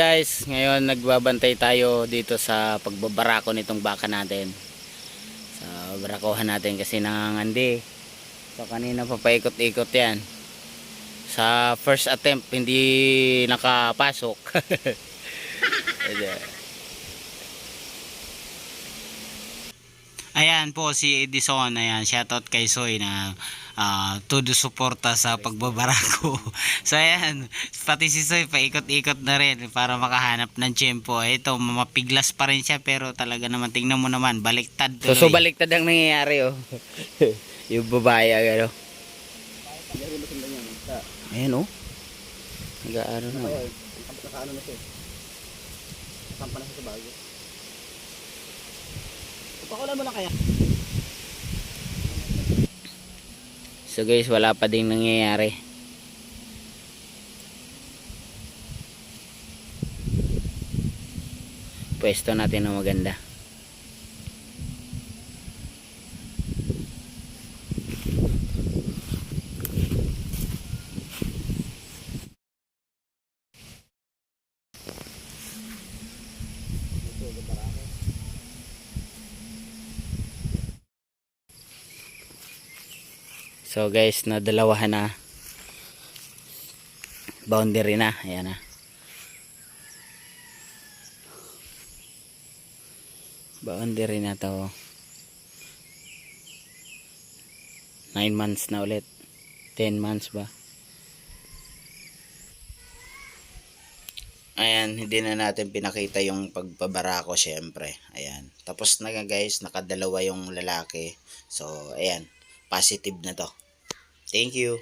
Guys, ngayon nagbabantay tayo dito sa pagbabarako nitong baka natin. Sa barakuhan natin kasi nangangandi. So kanina pa paikot-ikot yan. Sa first attempt hindi nakapasok. Ayan po si Edison, ayan, shoutout kay Soy na todo suporta sa pagbabarako. So ayan, pati si Soy paikot-ikot na rin para makahanap ng tiyempo. Ito, mapiglas pa rin siya pero talaga naman, tingnan mo naman, baliktad tuloy. So baliktad ang nangyayari oh. Yung babae agad oh. Ayan oh. Nag-aano na. Nakaano na siya. Sampa na siya sa bago. Pakulan mo lang kaya. So guys, wala pa ding nangyayari. Pwesto natin na maganda. So guys, nadalawahan na. Boundary na, ayan na. Boundary na to. 9 months na ulit. 10 months ba? Ayan, hindi na natin pinakita yung pagbabarako syempre. Ayan. Tapos na guys, nakadalawa yung lalaki. So, ayan. Positive na to. Thank you.